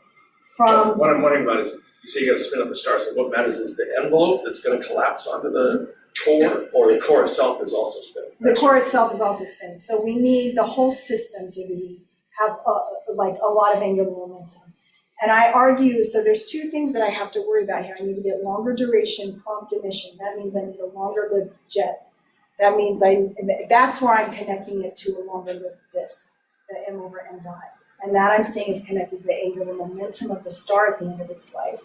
from. What I'm wondering about is you say you gotta spin up the star, so what matters is the envelope that's gonna collapse onto the core, or the core itself is also spinning? The core itself is also spinning, so we need the whole system to have like a lot of angular momentum. And I argue, so there's two things that I have to worry about here. I need to get longer duration prompt emission. That means I need a longer lived jet. That means that's where I'm connecting it to a longer lived disk, the M over M dot. And that I'm saying is connected to the angular momentum of the star at the end of its life.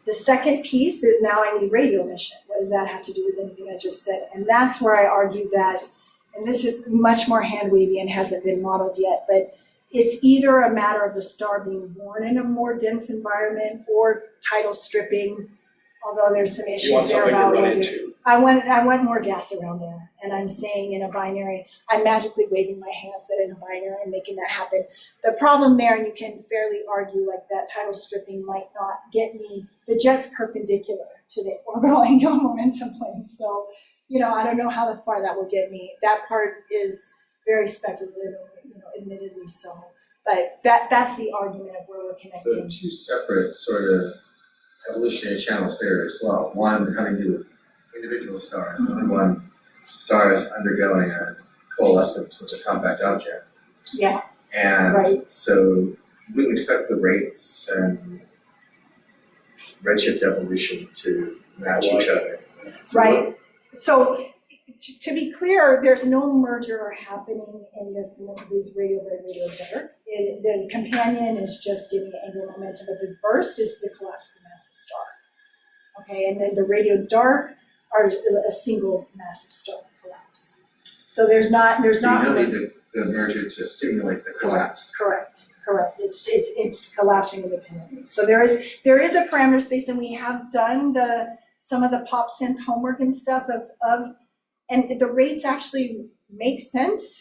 The second piece is now I need radio emission. What does that have to do with anything I just said? And that's where I argue that, and this is much more hand-wavy and hasn't been modeled yet, but it's either a matter of the star being born in a more dense environment or tidal stripping, although there's some issues You want there something to about run whether- into. I want more gas around there. And I'm saying in a binary, I'm magically waving my hands that in a binary and making that happen. The problem there, and you can fairly argue like that tidal stripping might not get me, the jet's perpendicular to the orbital angular momentum plane. So, I don't know how far that will get me. That part is very speculative, admittedly so. But that's the argument of where we're So connecting. two separate sort of evolutionary channels there as well. One having to do with individual stars, and the one stars undergoing a coalescence with a compact object. Yeah, And right. so you wouldn't expect the rates and redshift evolution to match each other. So Right. So to be clear, there's no merger happening in these radio dark. The companion is just giving it angular momentum, but the burst is the collapse of the massive star. Okay, and then the radio dark are a single massive star collapse. So there's not. So you don't need the merger to stimulate the collapse. Correct. It's collapsing independently. So there is a parameter space, and we have done some of the pop synth homework and stuff and the rates actually make sense,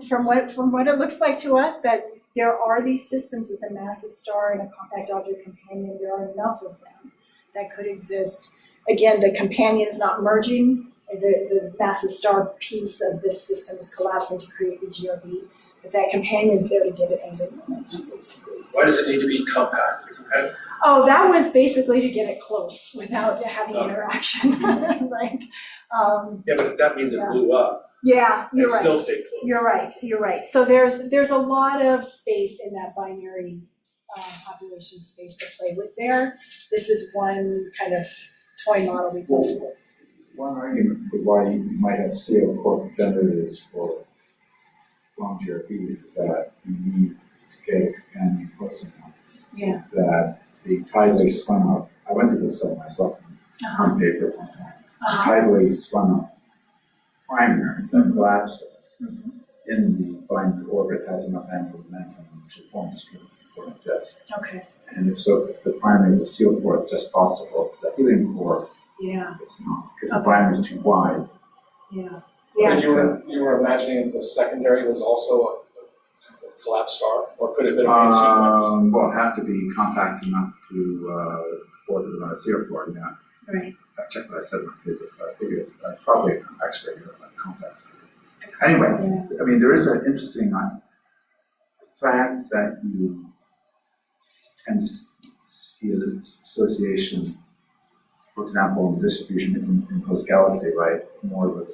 from what it looks like to us, that there are these systems with a massive star and a compact object companion. There are enough of them that could exist. Again, the companion is not merging. The massive star piece of this system is collapsing to create the GRB. But that companion is there to give it angular momentum, basically. Why does it need to be compact? Oh, that was basically to get it close without having interaction, right? Yeah, but that means it blew up. Yeah, you're and right. still stayed close. You're right. So there's a lot of space in that binary population space to play with there. This is one kind of toy model we go with. One argument for why you might have CO core generators for long GRPs is that you need to get a companion close enough. Yeah. That the tidally spun up, I went through this myself on paper one time. Tidally spun up primary that collapses in the binary orbit has enough angular momentum to form a supporting disk. Okay. And if the primary is a sealed core, it's just possible. It's the helium core. Yeah. It's not, because the primary is too wide. Yeah. And you were imagining the secondary was also a collapsed star, or could it have been a main sequence? Well, it'd have to be compact enough to orbit around a sealed core, yeah. Right. I checked what I said in my paper, but I figure it's probably actually a compact. Anyway, I mean, there is an interesting fact that you tend to see an association, for example, in the distribution in host galaxy, right? More with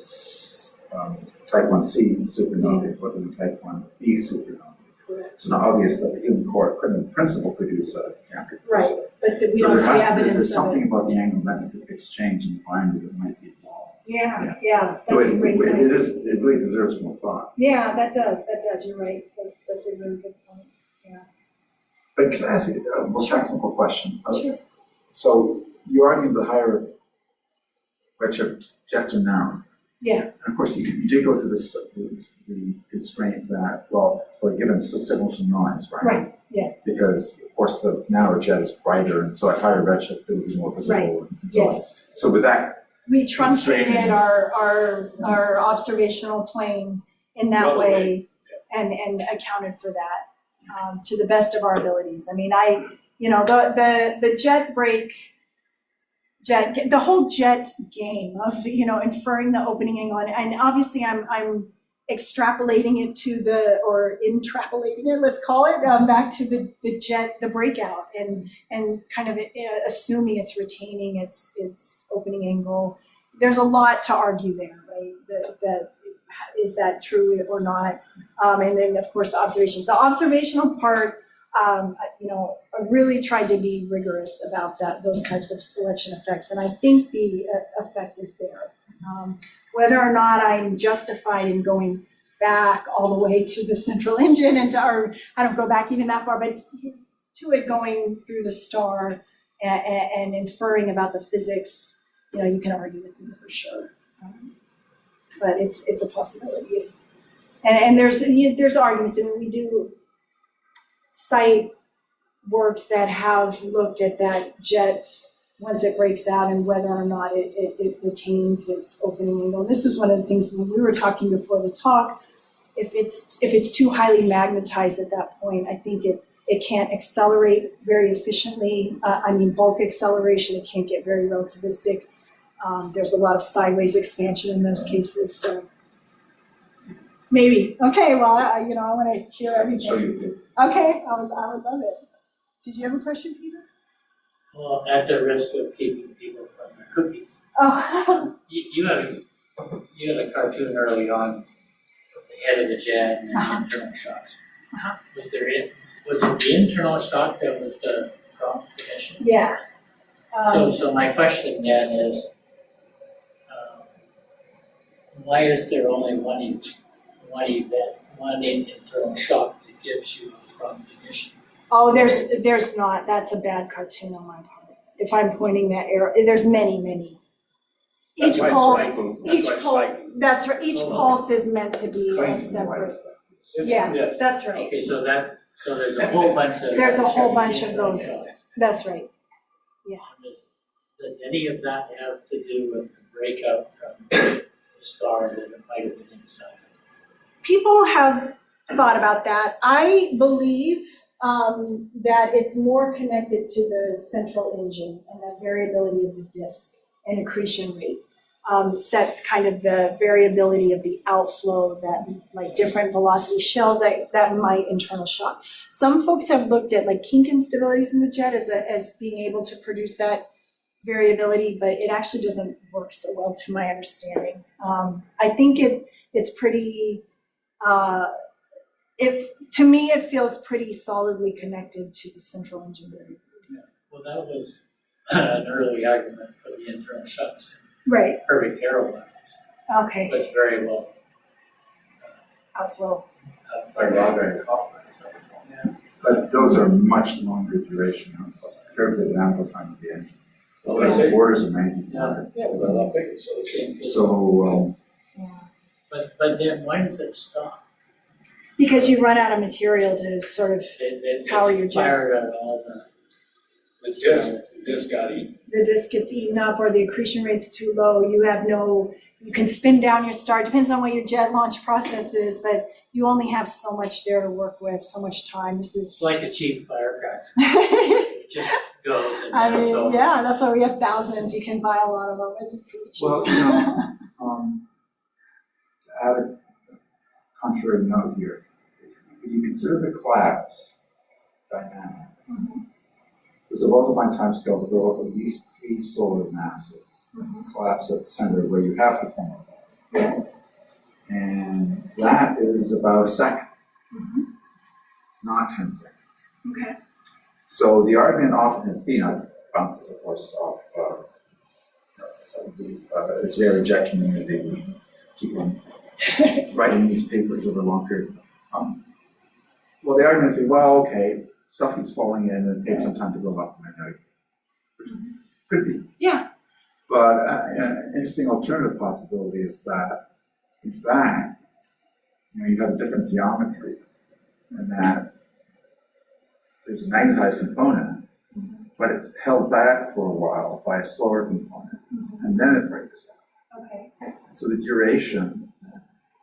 type 1c supernovae rather than type 1b supernovae. It's not obvious that the helium core could, in principle, produce a gamma. Right, but we So don't see evidence there's of something it. about the angular magnetic exchange in the binary that might be involved. Yeah, So that's a great point. it really deserves more thought. Yeah, that does, you're right. That's a really good point, yeah. But can I ask you a more technical question? Sure. So you're arguing the higher redshift jets are narrow. Yeah. And of course, you did go through the constraint that, well, for a given signal to noise, right? Right, yeah. Because, of course, the narrow jet is brighter, and so at higher redshift, it would be more visible. And so Yes. So with that, We truncated our observational plane in that way and accounted for that to the best of our abilities. I mean, the jet break, the whole jet game of, inferring the opening angle, and obviously I'm extrapolating it to or intrapolating it, let's call it, back to the jet, the breakout, and kind of assuming it's retaining its opening angle. There's a lot to argue there, right? That is that true or not? And then of course the observations. The observational part, I really tried to be rigorous about those types of selection effects, and I think the effect is there. Whether or not I'm justified in going back all the way to the central engine or I don't go back even that far, but to it going through the star and inferring about the physics, you can argue with me for sure. But it's a possibility. And there's arguments, and we do cite works that have looked at that jet once it breaks out and whether or not it retains its opening angle. And this is one of the things when we were talking before the talk. If it's too highly magnetized at that point, I think it can't accelerate very efficiently. Bulk acceleration, it can't get very relativistic. There's a lot of sideways expansion in those cases. So maybe. Okay, well, I want to hear everything. Okay, I would love it. Did you have a question, Peter? Well, at the risk of keeping people from their cookies. Oh. You had a cartoon early on with the head of the jet and the internal shocks. Was it the internal shock that was the prompt emission? Yeah. So my question then is, why is there only one internal shock that gives you a prompt emission? Oh, there's not. That's a bad cartoon on my part. If I'm pointing that arrow, there's many. Each pulse, that's right. Each pulse is meant to be a separate. Yes. That's right. Okay, so there's a whole bunch of. There's a whole bunch of those. That's right. Yeah. Does any of that have to do with the breakout from the star that it might have been inside? People have thought about that. I believe that it's more connected to the central engine and that variability of the disk and accretion rate sets kind of the variability of the outflow that like different velocity shells that might internal shock. Some folks have looked at like kink instabilities in the jet as being able to produce that variability, but it actually doesn't work so well to my understanding. I think it's pretty, to me, it feels pretty solidly connected to the central engine variability. Yeah. Well, that was an early argument for the internal shocks. Right. Perfect arrow levels. Okay. But very low. Outflow. But those are much longer duration compared to the amplifying of the engine. Those orders of magnitude. Yeah, we're a lot bigger, so it's changing. So, But then why does it stop? Because you run out of material to sort of power your jet. Fired out all The disc got eaten. The disk gets eaten up or the accretion rate's too low. You can spin down your star. It depends on what your jet launch process is, but you only have so much there to work with, so much time. It's like a cheap firecracker. It just goes and yeah, that's why we have thousands. You can buy a lot of them. It's pretty cheap. well, to add a contrary note here, when you consider the collapse dynamics, there's a well-defined time scale to go up at least 3 solar masses, collapse at the center where you have to form a ball. Yeah. And that is about a second. It's not 10 seconds. Okay. So the argument often has been, bounces of course off some of the Israeli jet community, people writing these papers over a long period. Well, the argument has been, well, okay, stuff keeps falling in and it takes some time to go up, which could be. Yeah. But an interesting alternative possibility is that, in fact, you have a different geometry, and that there's a magnetized component, but it's held back for a while by a slower component, and then it breaks out. Okay. So the duration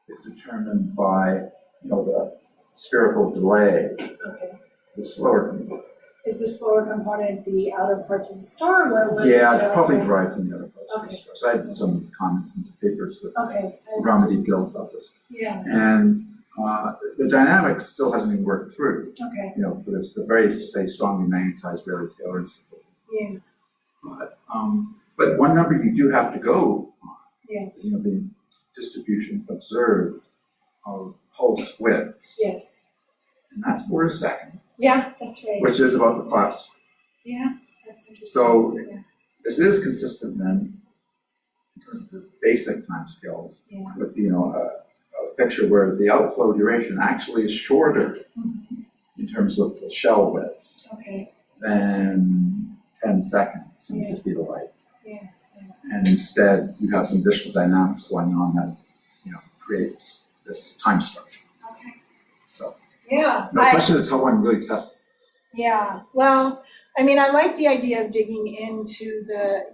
is determined by the spherical delay, Okay. the slower component. Is the slower component the outer parts of the star? Yeah, probably derived from the other parts. Okay. So I had some comments and some papers with Okay. Ramadi Gill about this. Yeah, And the dynamics still hasn't even worked through, okay, for this, the very, say, strongly magnetized rarely tailored signals. yeah, But one number you do have to go on yeah, is, the distribution observed of pulse widths. yes. And that's 4 a second, Yeah, that's right. which is about the class. Yeah, that's interesting. So Yeah. this is consistent then in terms of the basic time scales Yeah. with, a picture where the outflow duration actually is shorter in terms of the shell width Okay, than 10 seconds since the speed of light. yeah, And instead, you have some additional dynamics going on that, creates this time structure. okay. So Yeah. the question is how one really tests this. Yeah, well, I mean, I like the idea of digging into the,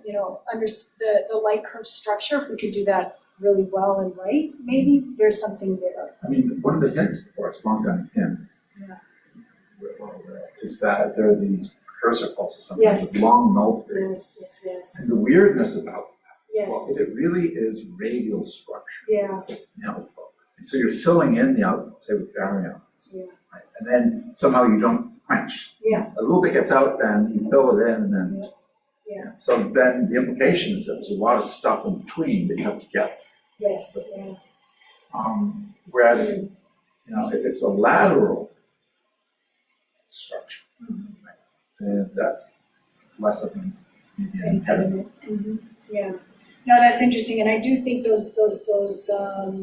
under the light curve structure. If we could do that really well and right, maybe there's something there. I mean, one of the hints, of course, long-time hints, is that there are these cursor pulses, something with long null periods. Yes. And the weirdness about that is, Yes. it really is radial structure Yeah, in the outflow. And so you're filling in the outflow, say with baryons, yeah, right? And then somehow you don't quench. yeah, A little bit gets out, then you fill it in, and then. yeah, So then the implication is that there's a lot of stuff in between that you have to get. yes, yeah. Whereas, if it's a lateral structure, right, then that's less of an impediment. Yeah. No, that's interesting, and I do think those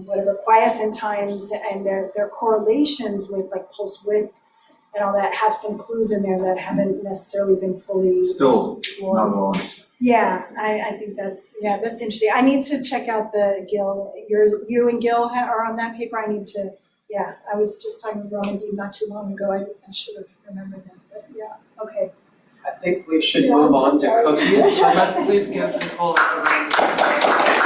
whatever quiescent times and their correlations with like pulse width and all that have some clues in there that haven't necessarily been fully Still explored. not all. Yeah, I think that's interesting. I need to check out the Gil. You and Gil are on that paper. I need to. Yeah, I was just talking with Roman D not too long ago. I should have remembered that. But yeah, okay. I think we should Yeah, move I'm so on to sorry. cookies, so let's please give Nicole a round of applause.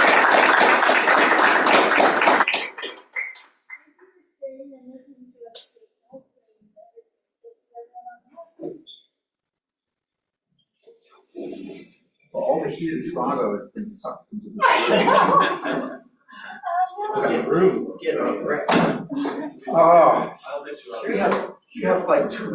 Well, all the heat in Toronto has been sucked into this room. Get room. Oh, I'll let you out. you have like 2